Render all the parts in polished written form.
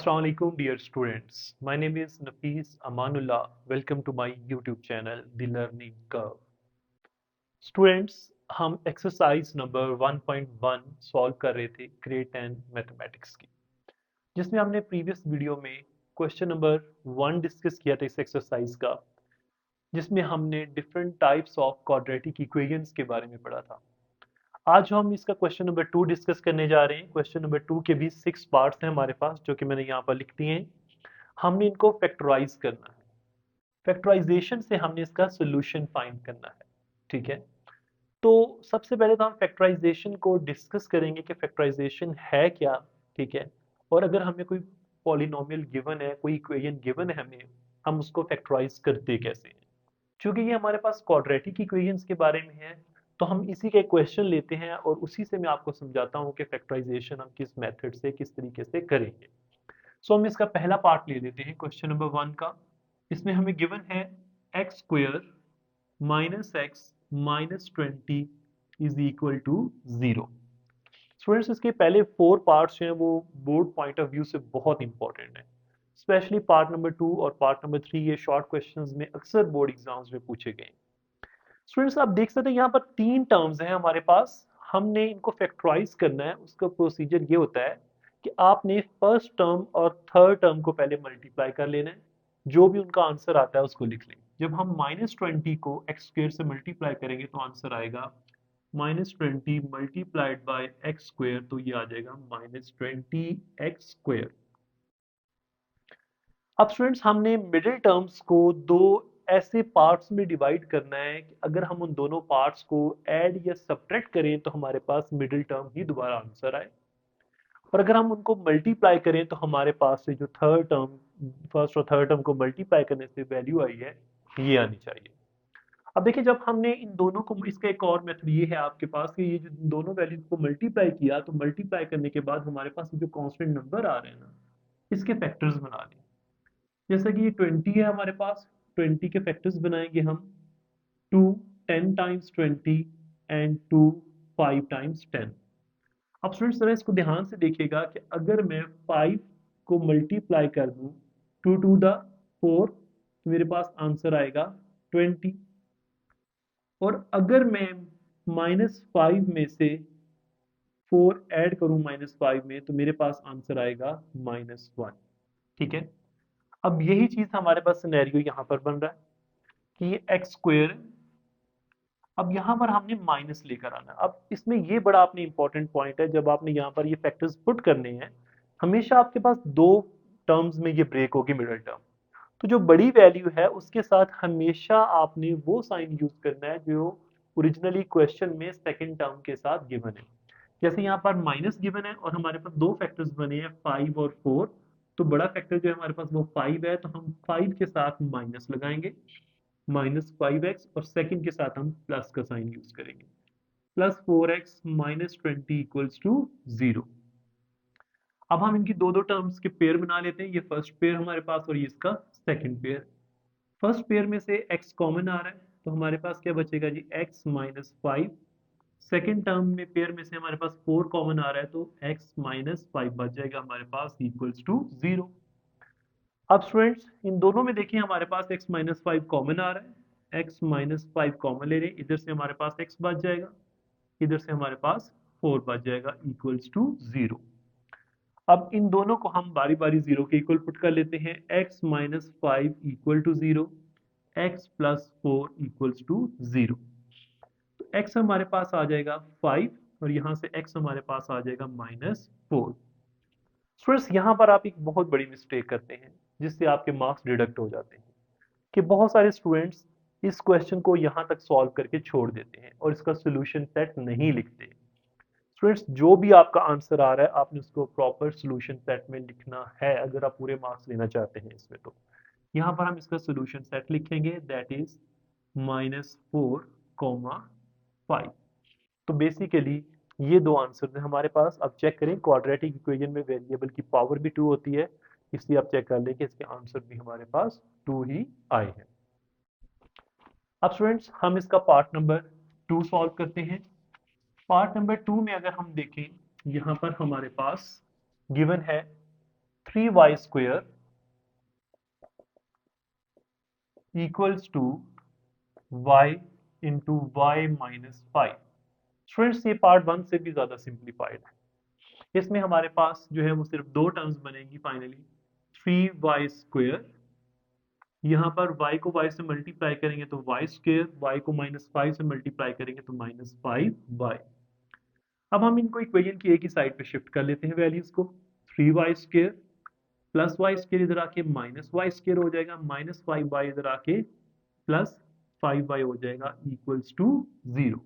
Assalamu alaikum dear students. My name is Nafis Amanullah. Welcome to my YouTube channel The Learning Curve. Students, हम exercise number 1.1 solve कर रहे थे grade 10 mathematics की, जिसमें हमने previous video में question number 1 discuss किया था इस एक्सरसाइज का, जिसमें हमने different types of quadratic equations के बारे में पढ़ा था। आज हम इसका क्वेश्चन नंबर 2 डिस्कस करने जा रहे हैं। क्वेश्चन नंबर 2 के भी 6 पार्ट्स हैं हमारे पास, जो कि मैंने यहाँ पर लिख दिए हैं। हमने इनको फैक्टराइज करना है। फैक्टराइजेशन से हमने इसका सोल्यूशन फाइंड करना है। ठीक है, तो सबसे पहले तो हम फैक्टराइजेशन को डिस्कस करेंगे कि फैक्टराइजेशन है क्या। ठीक है, और अगर हमें कोई पॉलिनोमियल गिवन है, कोई इक्वेशन गिवन है, हमें हम उसको फैक्टराइज करते कैसे हैं। क्योंकि ये हमारे पास क्वाड्रेटिक इक्वेशंस के बारे में है, तो हम इसी का एक क्वेश्चन लेते हैं और उसी से मैं आपको समझाता हूँ कि फैक्टराइजेशन हम किस मेथड से, किस तरीके से करेंगे। सो हम इसका पहला पार्ट ले लेते हैं क्वेश्चन नंबर 1 का। इसमें हमें गिवन है x square minus x minus 20 is equal to 0। Students, इसके पहले 4 पार्ट्स हैं वो बोर्ड पॉइंट ऑफ व्यू से बहुत इंपॉर्टेंट है। स्पेशली पार्ट नंबर 2 और पार्ट नंबर 3 ये शॉर्ट क्वेश्चंस में अक्सर बोर्ड एग्जाम्स में पूछे गए। स्टूडेंट्स, आप देख सकते हैं यहाँ पर 3 टर्म्स हैं हमारे पास। हमने इनको फैक्टराइज करना है। उसका प्रोसीजर ये होता है कि आपने फर्स्ट टर्म और थर्ड टर्म को पहले मल्टीप्लाई कर लेना है। जो भी उनका आंसर आता है उसको लिख लें। जब हम -20 को एक्स स्क्वायर से मल्टीप्लाई करेंगे तो आंसर आएगा -20 मल्टीप्लाइड बाय एक्स स्क्वायर, तो ये आ जाएगा -20 एक्स स्क्वायर। अब स्टूडेंट्स, हमने मिडिल टर्म्स को दो ऐसे पार्ट्स में डिवाइड करना है कि अगर हम उन दोनों पार्ट्स को ऐड या सब्ट्रैक्ट करें तो हमारे पास मिडिल टर्म ही दोबारा आंसर आए, और अगर हम उनको मल्टीप्लाई करें तो हमारे पास से जो थर्ड टर्म, फर्स्ट और थर्ड टर्म को मल्टीप्लाई करने से वैल्यू आई है, ये आनी चाहिए। अब देखिए, जब हमने इन दोनों को, इसका एक और मेथड ये है आपके पास कि ये जो दोनों वैल्यूज को मल्टीप्लाई किया, तो मल्टीप्लाई करने के बाद हमारे पास जो कांस्टेंट नंबर आ रहे हैं ना, इसके फैक्टर्स बना लें। जैसा कि ये 20 है हमारे पास, 20 के फैक्टर्स बनाएंगे हम। 2 10 टाइम्स 20 एंड 2 5 टाइम्स 10। अब स्टूडेंट्स, जरा इसको ध्यान से देखिएगा कि अगर मैं 5 को मल्टीप्लाई कर दूं 2 टू द 4, तो मेरे पास आंसर आएगा 20। और अगर मैं -5 में से 4 ऐड करूं -5 में, तो मेरे पास आंसर आएगा -1। ठीक है, अब यही चीज हमारे पास सिनेरियो यहाँ पर बन रहा है कि ये एक्स स्क्वायर, अब यहाँ पर हमने माइनस लेकर आना है। अब इसमें ये बड़ा आपने इंपॉर्टेंट पॉइंट है, जब आपने यहाँ पर ये फैक्टर्स पुट करने हैं, हमेशा आपके पास दो टर्म्स में ये ब्रेक होगी, मिडिल टर्म। तो जो बड़ी वैल्यू है उसके साथ हमेशा आपने वो साइन यूज करना है जो ओरिजिनली क्वेश्चन में सेकंड टर्म के साथ गिवन है। जैसे यहाँ पर माइनस गिवन है और हमारे पास दो फैक्टर्स बने हैं 5 और 4, तो बड़ा फैक्टर जो है हमारे पास वो 5 है, तो हम 5 के साथ माइनस लगाएंगे, -5x, और सेकंड के साथ हम प्लस का साइन यूज करेंगे, +4x -20 इक्वल्स टू 0। अब हम इनकी दो दो टर्म्स के पेयर बना लेते हैं। ये फर्स्ट पेयर हमारे पास और ये इसका सेकंड पेयर। फर्स्ट पेयर में से x कॉमन आ रहा है, तो हमारे पास क्या बचेगा जी, x -5। सेकंड टर्म में पेयर में से हमारे पास 4 कॉमन आ रहा है, तो x -5 बच जाएगा हमारे पास इक्वल्स टू 0। अब स्टूडेंट्स, इन दोनों में देखिए हमारे पास x -5 कॉमन आ रहा है, x -5 कॉमन ले रहे हैं, इधर से हमारे पास x बच जाएगा, इधर से हमारे पास 4 बच जाएगा इक्वल्स टू 0। अब इन दोनों को हम बारी बारी 0 के इक्वल पुट कर लेते हैं। x -5 equal to 0, x +4 equals to 0। तो x हमारे पास आ जाएगा 5 और यहाँ से x हमारे पास आ जाएगा -4। स्टूडेंट्स, यहाँ पर आप एक बहुत बड़ी मिस्टेक करते हैं जिससे आपके मार्क्स डिडक्ट हो जाते हैं, कि बहुत सारे स्टूडेंट्स इस क्वेश्चन को यहाँ तक सॉल्व करके छोड़ देते हैं और इसका सोल्यूशन सेट नहीं लिखते। स्टूडेंट्स, जो भी आपका आंसर आ रहा है आपने उसको प्रॉपर सोल्यूशन सेट में लिखना है अगर आप पूरे मार्क्स लेना चाहते हैं इसमें। तो यहाँ पर हम इसका सोल्यूशन सेट लिखेंगे, दैट इज -4, 5। तो बेसिकली ये दो आंसर हैं हमारे पास। अब चेक करें, क्वाड्रेटिक इक्वेशन में वेरिएबल की पावर भी 2 होती है, इसलिए आप चेक कर लें कि इसके आंसर भी हमारे पास 2 ही आए हैं। अब स्टूडेंट्स, हम इसका पार्ट नंबर 2 सॉल्व करते हैं। पार्ट नंबर 2 में अगर हम देखें, यहाँ पर हमारे पास गिवन है 3y² equals to y into y minus 5। Students ये पार्ट वन से भी ज्यादा सिंप्लीफाइड है। इसमें हमारे पास जो है वो सिर्फ दो टर्म्स बनेंगी फाइनली। 3y², यहाँ पर y को y से मल्टीप्लाई करेंगे तो y², y को -5 से मल्टीप्लाई करेंगे तो -5y। अब हम इनको इक्वेशन की एक ही साइड पे शिफ्ट कर लेते हैं वैल्यूज को। 3y² प्लस y² इधर आके -y² हो जाएगा, -5y इधर आके प्लस 5y हो जाएगा इक्वल्स टू 0।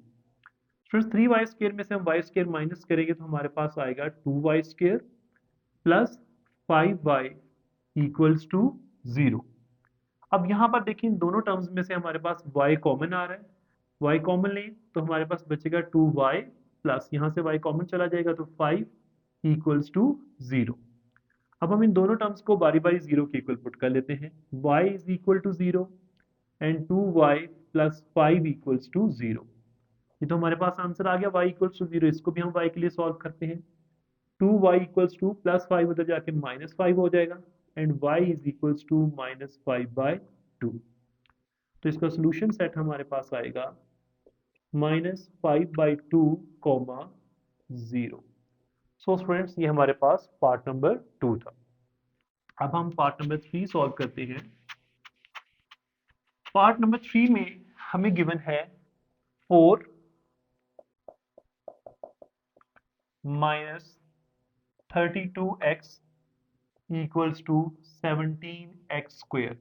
फिर 3y² में से हम y² माइनस करेंगे तो हमारे पास आएगा 2y² plus 5y equals to 0। अब यहाँ पर देखिए इन दोनों टर्म्स में से हमारे पास y कॉमन आ रहा है। y कॉमन लें तो हमारे पास बचेगा 2y प्लस यहाँ से y कॉमन चला जाएगा तो 5 इक्वल्स टू 0। अब हम इन दोनों टर्म्स को बारी बारी 0 के इक्वल पुट कर लेते हैं। y is equal to 0 and 2y plus 5 equals to 0। ये तो हमारे पास आंसर आ गया y इक्वल्स टू 0। इसको भी हम y के लिए सॉल्व करते हैं। 2y इक्वल्स टू प्लस 5 उधर जाके -5 हो जाएगा and y is equals to -5/2। तो इसका सोल्यूशन सेट हमारे पास आएगा -5/2, 0। सो स्टूडेंट्स ये हमारे पास पार्ट नंबर 2 था। अब हम पार्ट नंबर 3 सॉल्व करते हैं। पार्ट नंबर 3 में हमें गिवन है 4 minus 32x equals to 17x²।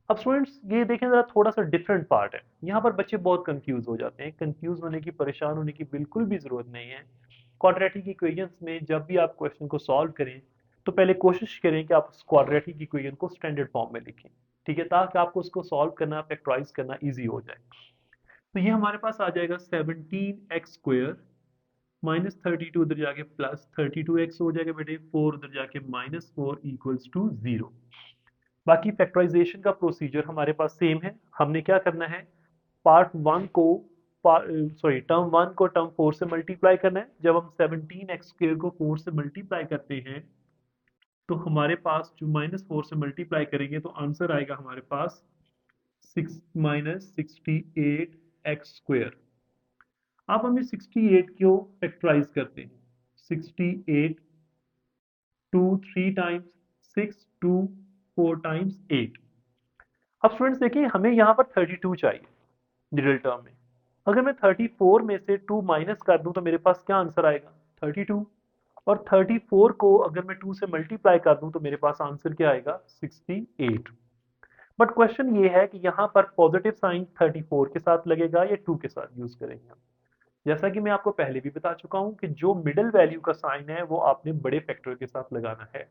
अब स्टूडेंट्स ये देखें जरा थोड़ा सा डिफरेंट पार्ट है। यहाँ पर बच्चे बहुत कंफ्यूज हो जाते हैं। कंफ्यूज होने की, परेशान होने की बिल्कुल भी जरूरत नहीं है। क्वाड्रेटिक इक्वेशंस में जब भी आप क्वेश्चन को सॉल्व करें तो पहले कोशिश करें कि आप उस क्वाड्रेटिक इक्वेशन को स्टैंडर्ड फॉर्म में लिखें, ठीक है, ताकि आपको उसको सॉल्व करना, फैक्टराइज करना ईजी हो जाए। तो ये हमारे पास आ जाएगा 17x² -32 उधर जाके प्लस 32x हो जाएगा बेटे, 4 उधर जाके -4 इक्वल्स टू 0। बाकी फैक्टराइजेशन का प्रोसीजर हमारे पास सेम है। हमने क्या करना है, पार्ट वन को टर्म वन को टर्म 4 से मल्टीप्लाई करना है। जब हम 17x² को 4 से मल्टीप्लाई करते हैं तो हमारे पास जो -4 से मल्टीप्लाई करेंगे तो आंसर आएगा हमारे पास 68x²। अब हम इस 68 को फैक्टराइज करते हैं। 68 2 3 टाइम्स, 6 2 4 टाइम्स 8। अब स्टूडेंट्स देखिए हमें यहाँ पर 32 चाहिए मिडिल टर्म में। अगर मैं 34 में से 2 माइनस कर दूं तो मेरे पास क्या आंसर आएगा, 32। और 34 को अगर मैं 2 से मल्टीप्लाई कर दूं तो मेरे पास आंसर क्या आएगा, 68। बट क्वेश्चन ये है कि यहाँ पर पॉजिटिव साइन 34 के साथ लगेगा या 2 के साथ यूज करेंगे हम। जैसा कि मैं आपको पहले भी बता चुका हूँ कि जो मिडिल वैल्यू का साइन है वो आपने बड़े फैक्टर के साथ लगाना है।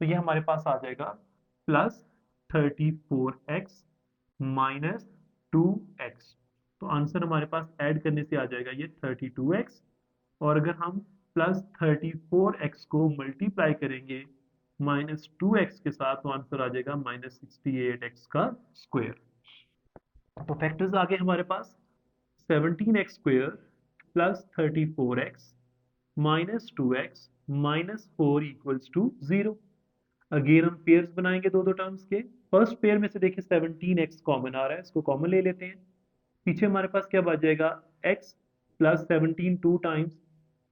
तो ये हमारे पास आ जाएगा प्लस 34x माइनस 2x। तो आंसर हमारे पास ऐड करने से आ जाएगा ये 32x। और अगर हम प्लस 34x को मल्टीप्लाई करेंगे -2x के साथ तो आंसर आ जाएगा -68x का स्क्वायर। तो फैक्टर्स आ गए हमारे पास 17x² plus 34x minus 2x minus 4 equals to 0। Again हम पेयर्स बनाएंगे दो दो टर्म्स के। फर्स्ट पेयर में से देखिए 17x कॉमन आ रहा है, इसको कॉमन ले लेते हैं। पीछे हमारे पास क्या बच जाएगा, x प्लस 17 टू टाइम्स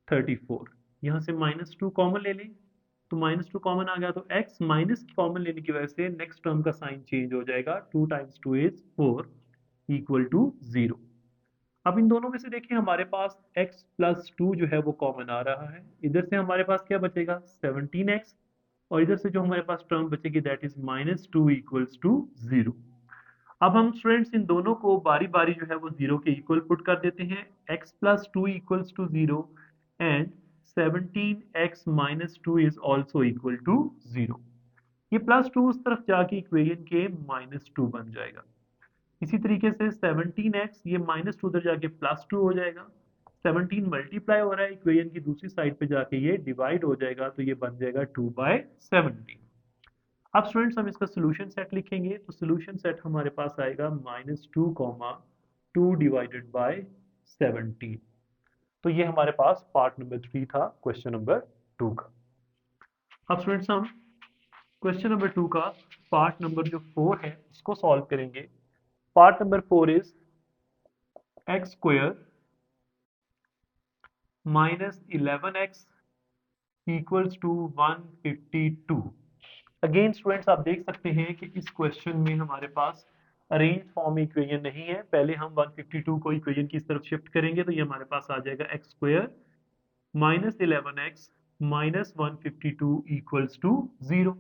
34। यहाँ से -2 कॉमन ले लें तो -2 कॉमन आ गया, तो x माइनस कॉमन लेने की वजह से नेक्स्ट टर्म का साइन चेंज हो जाएगा। 2 टाइम्स 2 इज 4 इक्वल टू 0। अब इन दोनों में से देखिए हमारे पास x प्लस 2 जो है वो कॉमन आ रहा है। इधर से हमारे पास क्या बचेगा, 17x, और इधर से जो हमारे पास टर्म बचेगी दैट इज -2 इक्वल्स टू 0। अब हम स्टूडेंट्स इन दोनों को बारी बारी जो है वो 0 के इक्वल पुट कर देते हैं। x plus 2 equals to 0 and 17x minus 2 is also equal to 0। ये प्लस 2 उस तरफ जाके इक्वेशन के -2 बन जाएगा। इसी तरीके से 17x, ये -2 उधर जाके +2 हो जाएगा। 17 मल्टीप्लाई हो रहा है, इक्वेशन की दूसरी साइड पे जाके ये डिवाइड हो जाएगा, तो ये बन जाएगा 2/17। अब स्टूडेंट्स हम इसका सोल्यूशन सेट लिखेंगे तो सोल्यूशन सेट हमारे पास आएगा -2, 2 डिवाइडेड बाय 17। तो ये हमारे पास पार्ट नंबर 3 था क्वेश्चन नंबर 2 का। अब स्टूडेंट्स हम क्वेश्चन नंबर 2 का पार्ट नंबर जो 4 है उसको सॉल्व करेंगे। Part number 4 is x square minus 11x equals to 152। Again students आप देख सकते हैं कि इस क्वेश्चन में हमारे पास अरेंज फॉर्म इक्वेशन नहीं है। पहले हम 152 को इक्वेशन की तरफ शिफ्ट करेंगे तो ये हमारे पास आ जाएगा x square minus 11x minus 152 equals to 0।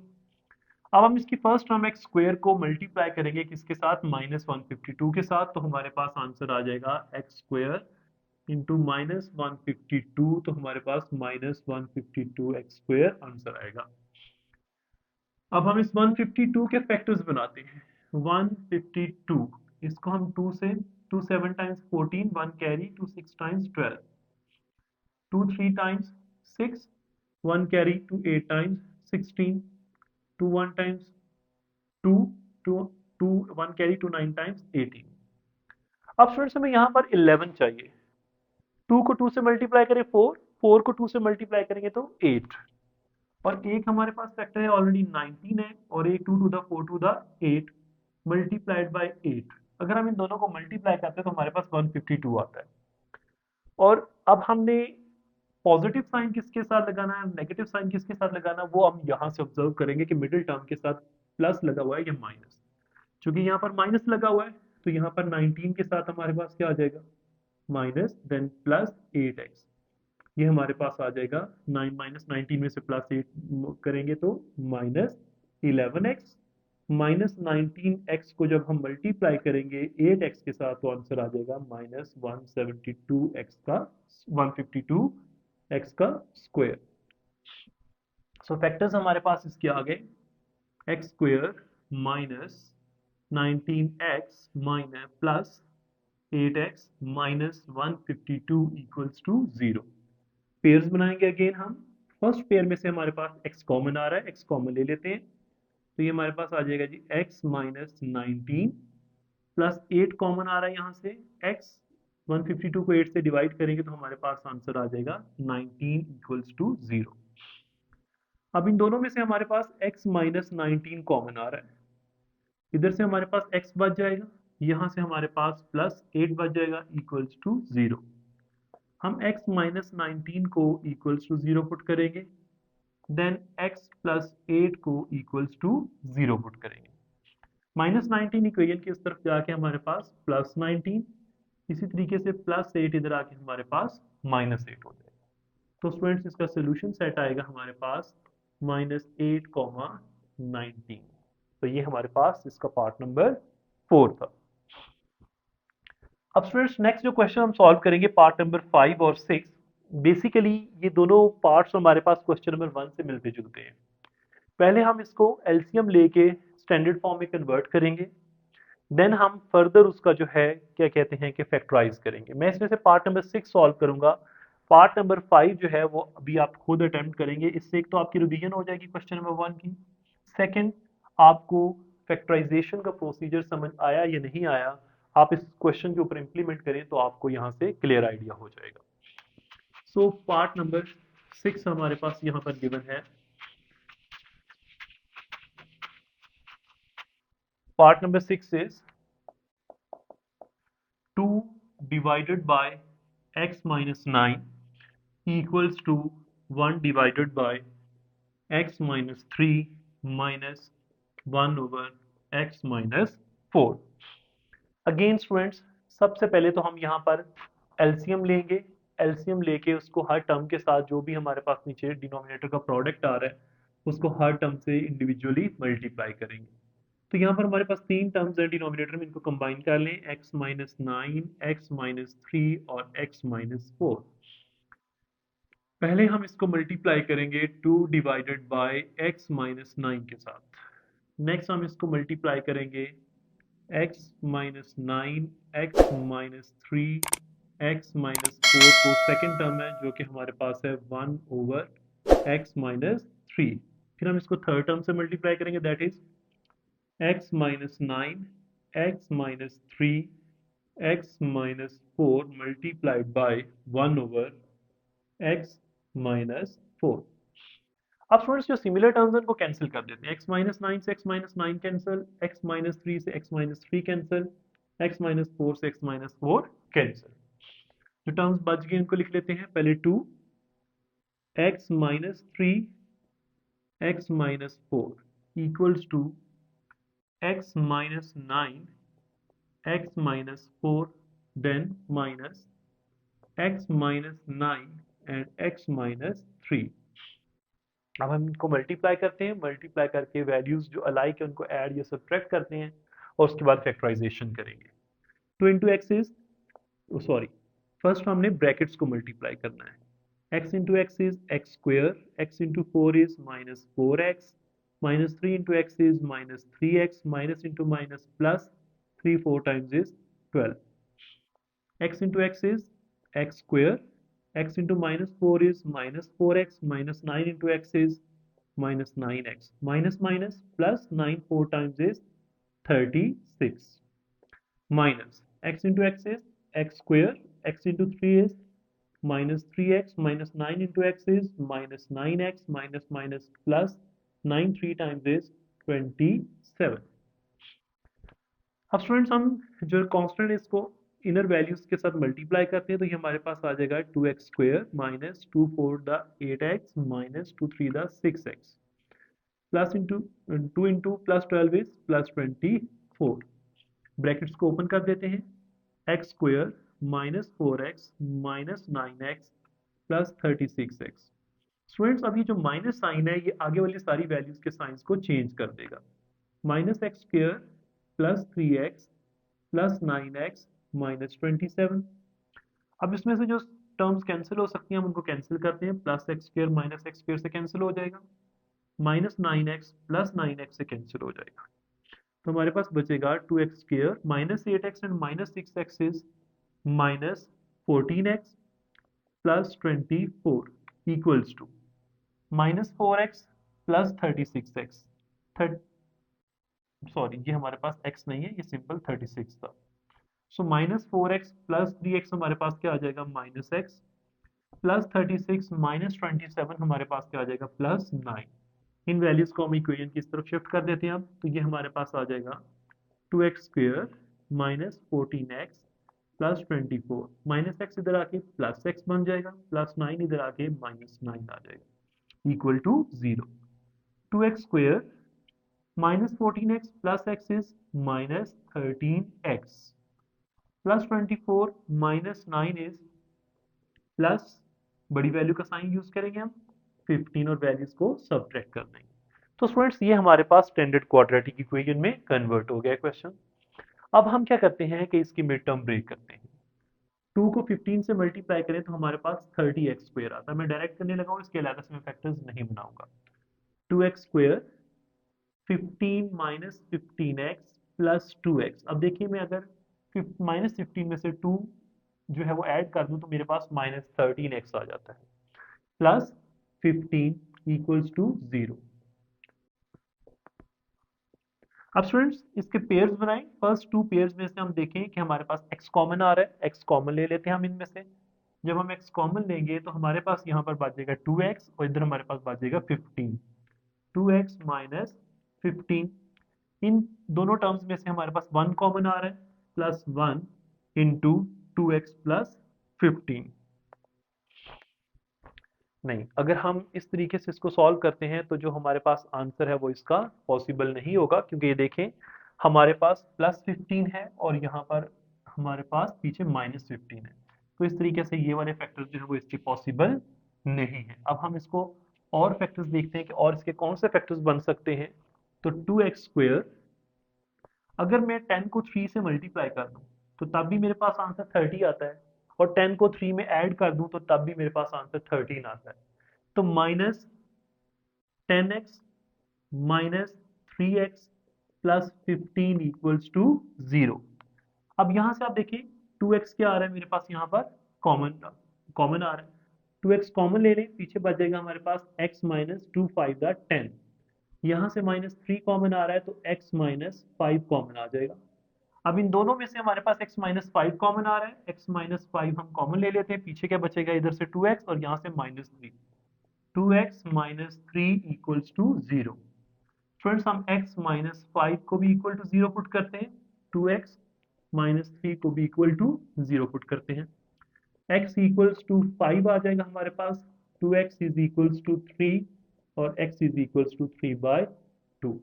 अब हम इसकी फर्स्ट टर्म एक्स स्क्वायर को मल्टीप्लाई करेंगे किसके साथ, माइनस 152 के साथ, तो हमारे पास आंसर आ जाएगा एक्स स्क्वायर इंटू माइनस 152, तो हमारे पास माइनस 152 एक्स स्क्वायर आंसर आएगा। अब हम इस 152 के फैक्टर्स बनाते हैं। 152 इसको हम 2 से, 2 7 times 14, 1 carry, 2 6 times 12, 2 3 times 6, 1 carry, 2 8 times 16, 2 1 times 2, 2 2 1 carry, 2 9 times 18। अब स्टूडेंट्स हमें यहाँ पर 11 चाहिए। 2 को 2 से मल्टीप्लाई करें 4, 4 को 2 से मल्टीप्लाई करेंगे तो 8, और एक हमारे पास फैक्टर है ऑलरेडी 19 है, और एक 2 to the 4 to the 8 multiplied by 8। अगर हम इन दोनों को मल्टीप्लाई करते हैं तो हमारे पास 152 आता है। और अब हमने पॉजिटिव साइन किसके साथ लगाना है, नेगेटिव साइन किसके साथ लगाना है, वो हम यहाँ से ऑब्जर्व करेंगे कि मिडिल टर्म के साथ प्लस लगा हुआ है या माइनस। क्योंकि यहाँ पर माइनस लगा हुआ है तो यहाँ पर 19 के साथ हमारे पास क्या आ जाएगा, माइनस देन प्लस 8x। ये हमारे पास आ जाएगा 9 माइनस 19 में से प्लस 8 करेंगे तो माइनस 11x, माइनस 19x को जब हम मल्टीप्लाई करेंगे 8x के साथ तो आंसर आ जाएगा माइनस 172x का 152x का स्क्वायर। सो फैक्टर्स हमारे पास इसके आ गए, x square minus 19x minus plus 8x minus 152 equals to 0। Pairs बनाएंगे अगेन हम। फर्स्ट पेयर में से हमारे पास x कॉमन आ रहा है, x कॉमन ले लेते हैं, तो ये हमारे पास आ जाएगा जी x माइनस 19 प्लस 8 कॉमन आ रहा है यहाँ से x, 152 को 8 से डिवाइड करेंगे तो हमारे पास आंसर आ जाएगा 19 इक्वल्स टू 0। अब इन दोनों में से हमारे पास x माइनस 19 कॉमन आ रहा है, इधर से हमारे पास x बच जाएगा, यहाँ से हमारे पास प्लस 8 बच जाएगा इक्वल्स टू 0। हम x माइनस 19 को इक्वल्स टू 0 पुट करेंगे, देन x प्लस 8 को इक्वल्स टू 0 पुट करेंगे। माइनस 19 इक्वेशन की इस तरफ जाके हमारे पास प्लस 19, इसी तरीके से प्लस 8 इधर आके हमारे पास माइनस 8 हो जाएगा। तो स्टूडेंट्स इसका सोल्यूशन सेट आएगा हमारे पास माइनस 8 कॉमा 19। तो ये हमारे पास इसका पार्ट नंबर 4 था। अब स्टूडेंट्स नेक्स्ट जो क्वेश्चन हम सॉल्व करेंगे पार्ट नंबर 5 और 6, बेसिकली ये दोनों पार्ट्स हमारे पास क्वेश्चन नंबर 1 से मिलते जुलते हैं। पहले हम इसको एलसीएम लेके स्टैंडर्ड फॉर्म में कन्वर्ट करेंगे, देन हम फर्दर उसका जो है क्या कहते हैं कि फैक्टराइज करेंगे। मैं इसमें से पार्ट नंबर 6 सॉल्व करूंगा, पार्ट नंबर 5 जो है वो अभी आप खुद अटेम्प्ट करेंगे। इससे एक तो आपकी रिवीजन हो जाएगी क्वेश्चन नंबर 1 की, सेकंड आपको फैक्टराइजेशन का प्रोसीजर समझ आया या नहीं आया, आप इस क्वेश्चन के ऊपर इंप्लीमेंट करें तो आपको यहाँ से क्लियर आइडिया हो जाएगा। सो पार्ट नंबर 6 हमारे पास यहाँ पर गिवन है। Part number 6 is 2 divided by x minus 9 equals to 1 divided by x minus 3 minus 1 over x minus 4। Again students सबसे पहले तो हम यहाँ पर एलसीएम लेंगे, एलसीएम लेके उसको हर टर्म के साथ जो भी हमारे पास नीचे डिनोमिनेटर का प्रोडक्ट आ रहा है उसको हर टर्म से इंडिविजुअली मल्टीप्लाई करेंगे। तो यहाँ पर हमारे पास 3 टर्म्स हैं डिनोमिनेटर में, इनको कंबाइन कर लें, x माइनस 9, x माइनस 3 और x माइनस 4। पहले हम इसको मल्टीप्लाई करेंगे 2 डिवाइडेड बाय x माइनस 9 के साथ, नेक्स्ट हम इसको मल्टीप्लाई करेंगे x minus 9, x minus 3, x minus 4 तो सेकेंड टर्म है जो कि हमारे पास है 1 ओवर x माइनस 3। फिर हम इसको थर्ड टर्म से मल्टीप्लाई करेंगे, that is x minus 9, x minus 3, x minus 4 multiplied by 1 over x minus 4। अब स्टूडेंट्स जो सिमिलर टर्म्स हैं उनको कैंसिल कर देते हैं। x माइनस नाइन से x minus nine cancel, x minus three से x minus three cancel, x minus four से x माइनस फोर कैंसिल। जो टर्म्स बच गए उनको लिख लेते हैं। पहले two x minus three x minus four equals to x minus 9 x minus 4 then minus x minus 9 and x minus 3। अब हम इनको मल्टीप्लाई करते हैं, मल्टीप्लाई करके वैल्यूज जो अलाइक है उनको ऐड या सब्ट्रैक्ट करते हैं और उसके बाद फैक्टराइजेशन करेंगे। Two into x is, sorry, first हमने ब्रैकेट्स को मल्टीप्लाई करना है। x into x is x square, x into four is minus four x, minus three into x is minus three x, minus into minus plus, three four times is 12। x into x is x square, x into minus 4 is minus 4x, minus 9 into x is minus 9x, minus minus plus 9 4 times is 36, minus x into x is x square, x into 3 is minus 3x, minus 9 into x is minus 9x, minus minus plus 9 3 times is 27। अब students हम जो constant है इसको inner values के साथ multiply करते हैं तो ये हमारे पास आ जाएगा two x square minus two four the eight x minus two three the six x plus into two into plus twelve is plus 24। Brackets को ओपन कर देते हैं। X square minus four x minus nine x plus 36x। Students अब ये जो minus sign है ये आगे वाली सारी वैल्यूज के साइंस को चेंज कर देगा। Minus x square plus three x plus nine x minus 27। अब इसमें से जो टर्म्स कैंसिल हो सकती हैं हम उनको कैंसिल करते हैं। Plus x square minus x square से कैंसिल हो जाएगा, minus nine x plus nine x से कैंसिल हो जाएगा। तो हमारे पास बचेगा two x square minus eight x and minus six x is minus fourteen x plus 24 equals to minus four x plus 36x। Sorry ये हमारे पास x नहीं है, ये सिंपल 36 था। So minus four x plus three x हमारे पास क्या आ जाएगा minus x, plus 36 minus 27 हमारे पास क्या आ जाएगा प्लस 9। इन वैल्यूज को हम इक्वेशन की इस तरफ शिफ्ट कर देते हैं। अब तो ये हमारे पास आ जाएगा two x square minus fourteen x plus 24, minus x इधर आके प्लस एक्स बन जाएगा, प्लस नाइन इधर आके माइनस नाइन आ जाएगा equal to zero. Two x square minus fourteen x plus x is minus thirteen x plus 24 minus nine is plus बड़ी value का साइन यूज करेंगे हम 15 और वैल्यूज को सब्ट्रैक्ट कर देंगे। तो स्टूडेंट्स ये हमारे पास स्टैंडर्ड क्वाड्रेटिक इक्वेशन में कन्वर्ट हो गया क्वेश्चन। अब हम क्या करते हैं कि इसकी मिड टर्म ब्रेक करते हैं। 2 को 15 से मल्टीप्लाई करें तो हमारे पास 30x स्क्वायर आता है। मैं डायरेक्ट करने लगा हूँ, इसके अलावा से मैं फैक्टर्स नहीं बनाऊंगा। 2x square 15 minus 15x plus 2x। अब देखिए मैं अगर माइनस 15 में से 2 जो है वो ऐड कर दूं तो मेरे पास माइनस 13x आ जाता है प्लस 15 इक्वल्स टू 0। अब स्टूडेंट्स इसके पेयर्स बनाएं। फर्स्ट टू पेयर्स में से हम देखें कि हमारे पास x कॉमन आ रहा है, x कॉमन ले लेते हैं हम इनमें से। जब हम x कॉमन लेंगे तो हमारे पास यहाँ पर बचेगा 2x और इधर हमारे पास बचेगा 15। 2x माइनस 15, इन दोनों टर्म्स में से हमारे पास वन कॉमन आ रहा है plus one into two x plus 15। नहीं, अगर हम इस तरीके से इसको सॉल्व करते हैं तो जो हमारे पास आंसर है वो इसका पॉसिबल नहीं होगा, क्योंकि ये देखें हमारे पास प्लस 15 है और यहाँ पर हमारे पास पीछे माइनस 15 है। तो इस तरीके से ये वाले फैक्टर्स जो है वो इसके पॉसिबल नहीं है। अब हम इसको और फैक्टर्स देखते हैं कि और इसके कौन से फैक्टर्स बन सकते हैं। तो टू एक्स स्क्वेयर, अगर मैं 10 को 3 से मल्टीप्लाई कर दूं तो तब भी मेरे पास आंसर 30 आता है, और 10 को 3 में ऐड कर दूं तो तब भी मेरे पास आंसर 13 आता है। तो minus 10x minus 3x plus 15 equals to 0। अब यहां से आप देखिए 2x क्या आ रहा है मेरे पास यहाँ पर कॉमन, कॉमन आ रहा है। 2x कॉमन ले लें, पीछे बचेगा हमारे पास x minus two five the 10। यहाँ से माइनस थ्री कॉमन आ रहा है तो x माइनस फाइव कॉमन आ जाएगा। अब इन दोनों में से हमारे पास x माइनस फाइव कॉमन आ रहा है, x माइनस फाइव हम कॉमन ले लेते हैं, पीछे क्या बचेगा इधर से 2x और यहाँ से minus three. 2x minus 3 equals to 0। Students हम x माइनस 5 को भी इक्वल टू 0 पुट करते हैं, 2x माइनस 3 को भी इक्वल टू 0 पुट करते हैं। x इक्वल्स टू 5 आ जाएगा हमारे पास, 2x इज इक्वल्स टू 3 और x इज इक्वल्स टू 3/2।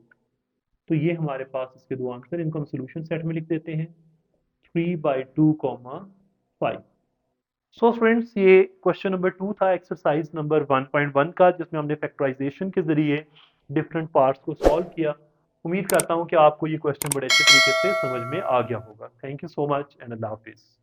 तो ये हमारे पास इसके दो आंसर, इनको हम सोल्यूशन सेट में लिख देते हैं 3/2, 5। सो फ्रेंड्स ये क्वेश्चन नंबर 2 था एक्सरसाइज नंबर 1.1 का, जिसमें हमने फैक्टराइजेशन के जरिए डिफरेंट पार्ट्स को सॉल्व किया। उम्मीद करता हूँ कि आपको ये क्वेश्चन बड़े अच्छे तरीके से समझ में आ गया होगा। Thank you so much and अल्लाह हाफिज़।